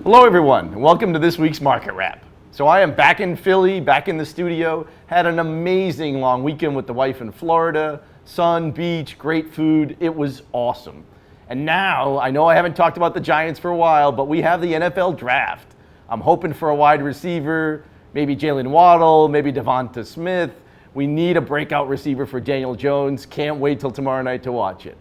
Hello everyone, and welcome to this week's Market Wrap. So I am back in Philly, back in the studio, had an amazing long weekend with the wife in Florida, sun, beach, great food, it was awesome. And now, I know I haven't talked about the Giants for a while, but we have the NFL draft. I'm hoping for a wide receiver, maybe Jalen Waddle, maybe Devonta Smith. We need a breakout receiver for Daniel Jones. Can't wait till tomorrow night to watch it.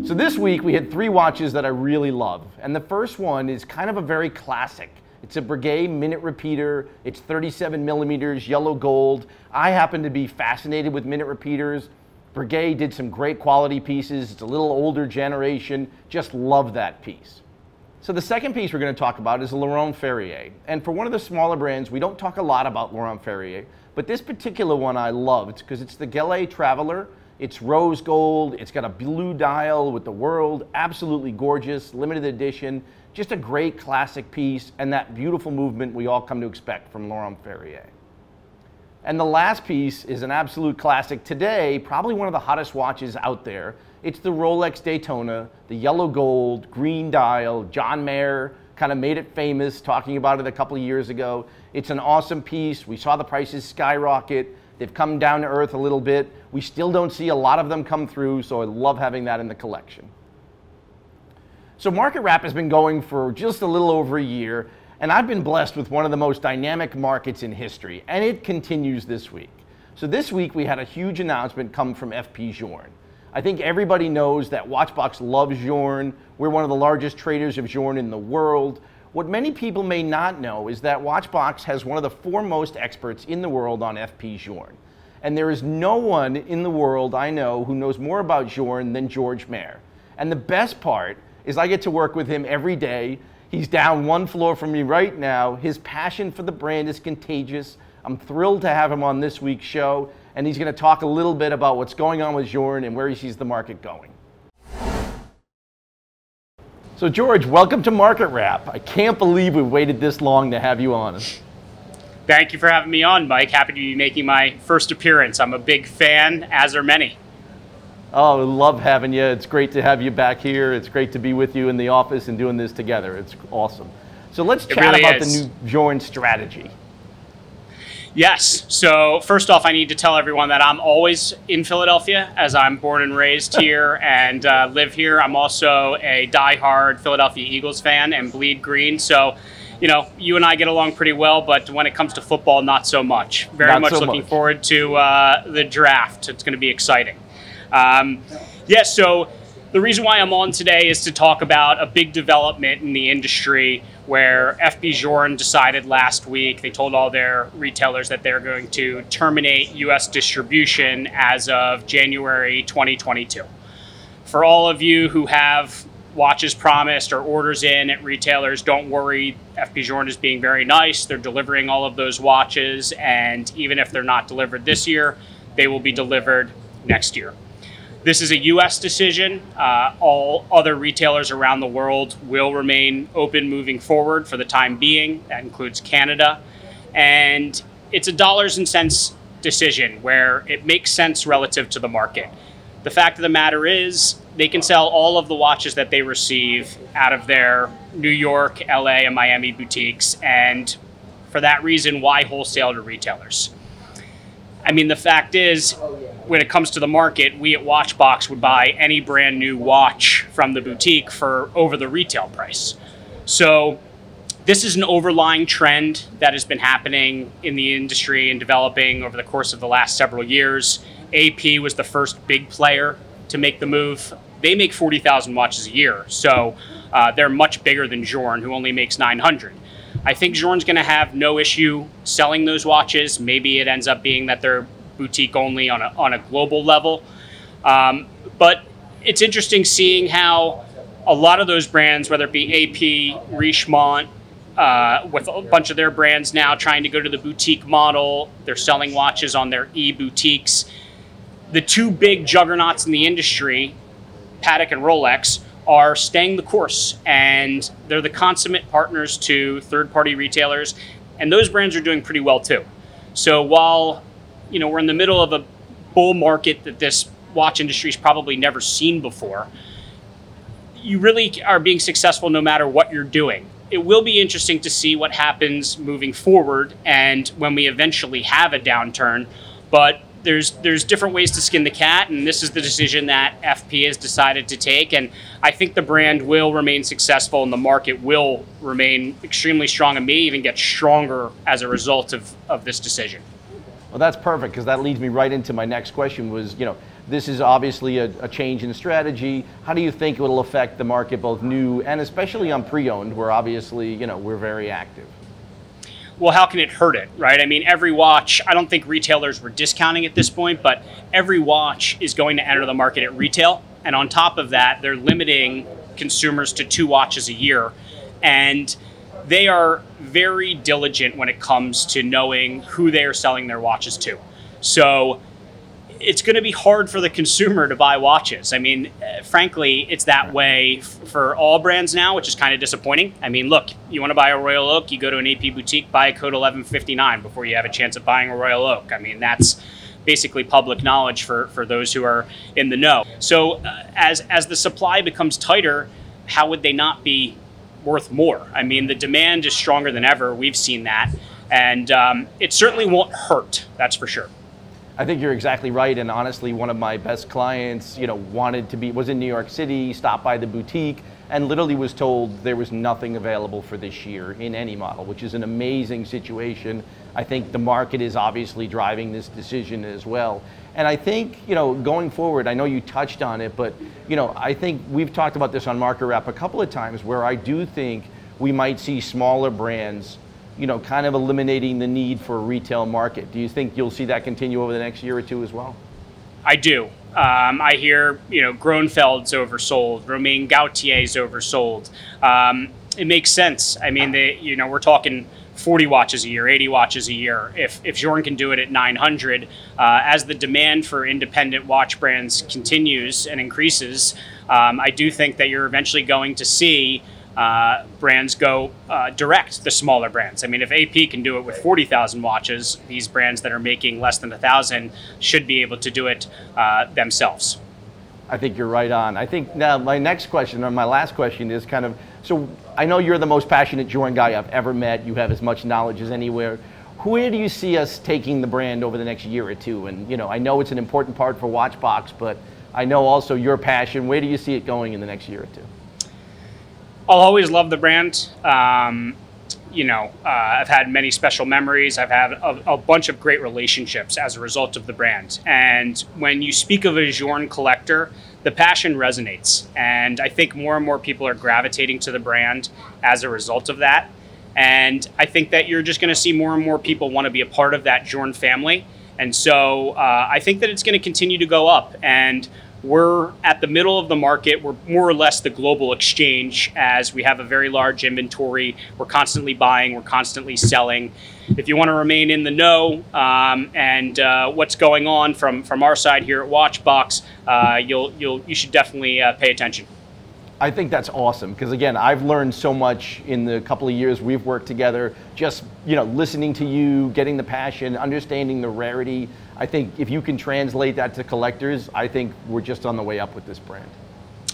So this week we had three watches that I really love. And the first one is kind of a very classic. It's a Breguet Minute Repeater. It's 37 millimeters, yellow gold. I happen to be fascinated with minute repeaters. Breguet did some great quality pieces. It's a little older generation. Just love that piece. So the second piece we're going to talk about is a Laurent Ferrier. And for one of the smaller brands, we don't talk a lot about Laurent Ferrier, but this particular one I love. It's because it's the Galet Traveler. It's rose gold, it's got a blue dial with the world, absolutely gorgeous, limited edition, just a great classic piece, and that beautiful movement we all come to expect from Laurent Ferrier. And the last piece is an absolute classic today, probably one of the hottest watches out there. It's the Rolex Daytona, the yellow gold, green dial. John Mayer kind of made it famous, talking about it a couple of years ago. It's an awesome piece. We saw the prices skyrocket. They've come down to earth a little bit. We still don't see a lot of them come through, so I love having that in the collection. So Market Wrap has been going for just a little over a year, and I've been blessed with one of the most dynamic markets in history, and it continues this week. So this week we had a huge announcement come from FP Journe. I think everybody knows that WatchBox loves Journe. We're one of the largest traders of Journe in the world. What many people may not know is that WatchBox has one of the foremost experts in the world on FP Journe. And there is no one in the world I know who knows more about Journe than George Mayer. And the best part is I get to work with him every day. He's down one floor from me right now. His passion for the brand is contagious. I'm thrilled to have him on this week's show. And he's going to talk a little bit about what's going on with Journe and where he sees the market going. So George, welcome to Market Wrap. I can't believe we've waited this long to have you on. Thank you for having me on, Mike. Happy to be making my first appearance. I'm a big fan, as are many. Oh, I love having you. It's great to have you back here. It's great to be with you in the office and doing this together. It's awesome. So let's chat about the new Journe strategy. Yes. So first off, I need to tell everyone that I'm always in Philadelphia, as I'm born and raised here and live here. I'm also a diehard Philadelphia Eagles fan and bleed green. So, you know, you and I get along pretty well, but when it comes to football, not so much. Very much looking forward to the draft. It's going to be exciting. Yes. So the reason why I'm on today is to talk about a big development in the industry where FP Journe decided last week, they told all their retailers that they're going to terminate U.S. distribution as of January 2022. For all of you who have watches promised or orders in at retailers, don't worry, FP Journe is being very nice. They're delivering all of those watches, and even if they're not delivered this year, they will be delivered next year. This is a U.S. decision. All other retailers around the world will remain open moving forward for the time being. That includes Canada. And it's a dollars and cents decision where it makes sense relative to the market. The fact of the matter is they can sell all of the watches that they receive out of their New York, LA, and Miami boutiques. And for that reason, why wholesale to retailers? I mean, the fact is, when it comes to the market, we at WatchBox would buy any brand new watch from the boutique for over the retail price. So this is an overlying trend that has been happening in the industry and developing over the course of the last several years. AP was the first big player to make the move. They make 40,000 watches a year, so they're much bigger than Journe, who only makes 900. I think Journe's going to have no issue selling those watches. Maybe it ends up being that they're boutique only on a global level. But it's interesting seeing how a lot of those brands, whether it be AP, Richemont, with a bunch of their brands now trying to go to the boutique model, they're selling watches on their e-boutiques. The two big juggernauts in the industry, Patek and Rolex, are staying the course, and they're the consummate partners to third-party retailers, and those brands are doing pretty well too. So while we're in the middle of a bull market that this watch industry's probably never seen before. You really are being successful no matter what you're doing. It will be interesting to see what happens moving forward and when we eventually have a downturn, but there's different ways to skin the cat, and this is the decision that FP has decided to take, and I think the brand will remain successful and the market will remain extremely strong and may even get stronger as a result of this decision. Well, that's perfect, because that leads me right into my next question was, this is obviously a change in strategy. How do you think it will affect the market, both new and especially on pre-owned, where obviously, we're very active? Well, how can it hurt it, right? I mean, every watch, I don't think retailers were discounting at this point, but every watch is going to enter the market at retail. And on top of that, they're limiting consumers to 2 watches a year. And they are very diligent when it comes to knowing who they are selling their watches to. So it's going to be hard for the consumer to buy watches. I mean, frankly, it's that way for all brands now, which is kind of disappointing. I mean, look, you want to buy a Royal Oak, you go to an AP boutique, buy a code 1159 before you have a chance of buying a Royal Oak. I mean, that's basically public knowledge for those who are in the know. So as the supply becomes tighter, how would they not be worth more? I mean, the demand is stronger than ever. We've seen that. And it certainly won't hurt, that's for sure. I think you're exactly right, and honestly, one of my best clients, was in New York City, stopped by the boutique, and literally was told there was nothing available for this year in any model, which is an amazing situation. I think the market is obviously driving this decision as well. And I think, going forward, I know you touched on it, but, I think we've talked about this on Market Wrap a couple of times, where I do think we might see smaller brands kind of eliminating the need for a retail market. Do you think you'll see that continue over the next year or two as well? I do. I hear, Groenfeld's oversold, Romain Gautier's oversold. It makes sense. I mean, we're talking 40 watches a year, 80 watches a year. If Journe can do it at 900, as the demand for independent watch brands continues and increases, I do think that you're eventually going to see brands go direct, the smaller brands. I mean, if AP can do it with 40,000 watches, these brands that are making less than 1,000 should be able to do it themselves. I think you're right on. I think now my next question, or my last question, is kind of, so I know you're the most passionate Journe guy I've ever met. You have as much knowledge as anywhere. Where do you see us taking the brand over the next year or two? And I know it's an important part for WatchBox, but I know also your passion. Where do you see it going in the next year or two? I'll always love the brand. I've had many special memories. I've had a bunch of great relationships as a result of the brand. And when you speak of a Journe collector, the passion resonates. And I think more and more people are gravitating to the brand as a result of that. And I think that you're just going to see more and more people want to be a part of that Journe family. And so I think that it's going to continue to go up. And we're at the middle of the market. We're more or less the global exchange, as we have a very large inventory. We're constantly buying, we're constantly selling. If you want to remain in the know and what's going on from our side here at WatchBox, you should definitely pay attention. I think that's awesome, because again, I've learned so much in the couple of years we've worked together, just listening to you, getting the passion, understanding the rarity. I think if you can translate that to collectors, I think we're just on the way up with this brand.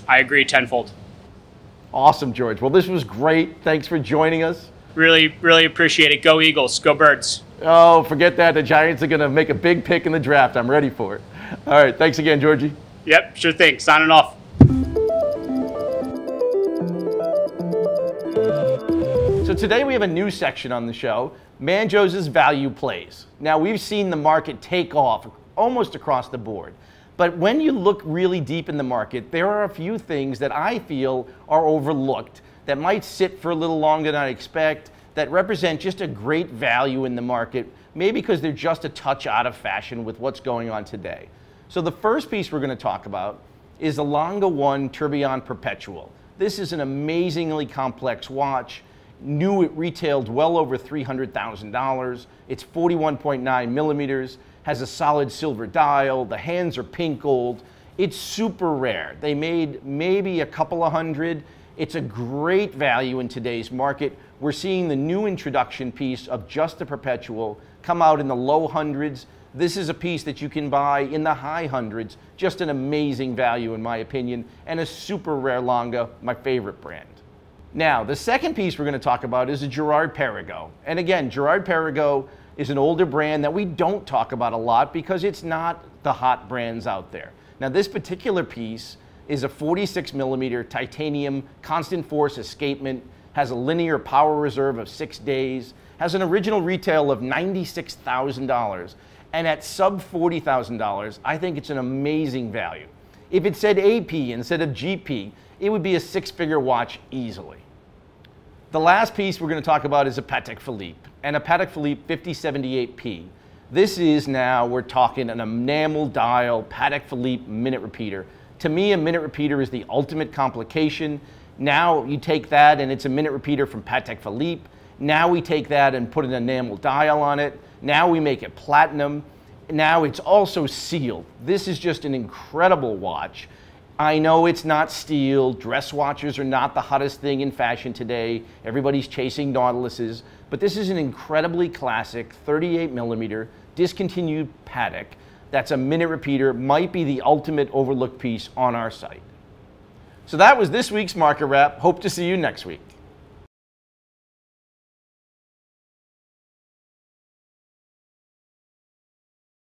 I agree tenfold. Awesome, George. Well, this was great. Thanks for joining us. Really, really appreciate it. Go Eagles, go Birds. Oh, forget that. The Giants are going to make a big pick in the draft. I'm ready for it. All right, thanks again, Georgie. Yep, sure thing. Signing off. So today we have a new section on the show, Manjos' Value Plays. Now, we've seen the market take off almost across the board. But when you look really deep in the market, there are a few things that I feel are overlooked, that might sit for a little longer than I expect, that represent just a great value in the market, maybe because they're just a touch out of fashion with what's going on today. So the first piece we're going to talk about is the Longa 1 Tourbillon Perpetual. This is an amazingly complex watch. New, it retailed well over $300,000. It's 41.9 millimeters, has a solid silver dial. The hands are pink gold. It's super rare. They made maybe a couple of hundred. It's a great value in today's market. We're seeing the new introduction piece of just the Perpetual come out in the low hundreds. This is a piece that you can buy in the high hundreds, just an amazing value in my opinion, and a super rare Longa, my favorite brand. Now, the second piece we're going to talk about is a Girard-Perregaux. And again, Girard-Perregaux is an older brand that we don't talk about a lot because it's not the hot brands out there. Now, this particular piece is a 46 millimeter titanium constant force escapement, has a linear power reserve of 6 days, has an original retail of $96,000, and at sub $40,000, I think it's an amazing value. If it said AP instead of GP, it would be a six-figure watch easily. The last piece we're going to talk about is a Patek Philippe, and a Patek Philippe 5078P. This is now, we're talking an enamel dial Patek Philippe minute repeater. To me, a minute repeater is the ultimate complication. Now you take that and it's a minute repeater from Patek Philippe. Now we take that and put an enamel dial on it. Now we make it platinum. Now it's also sealed. This is just an incredible watch. I know it's not steel. Dress watches are not the hottest thing in fashion today. Everybody's chasing Nautiluses. But this is an incredibly classic 38 millimeter discontinued Patek. That's a minute repeater, might be the ultimate overlooked piece on our site. So that was this week's Market Wrap. Hope to see you next week.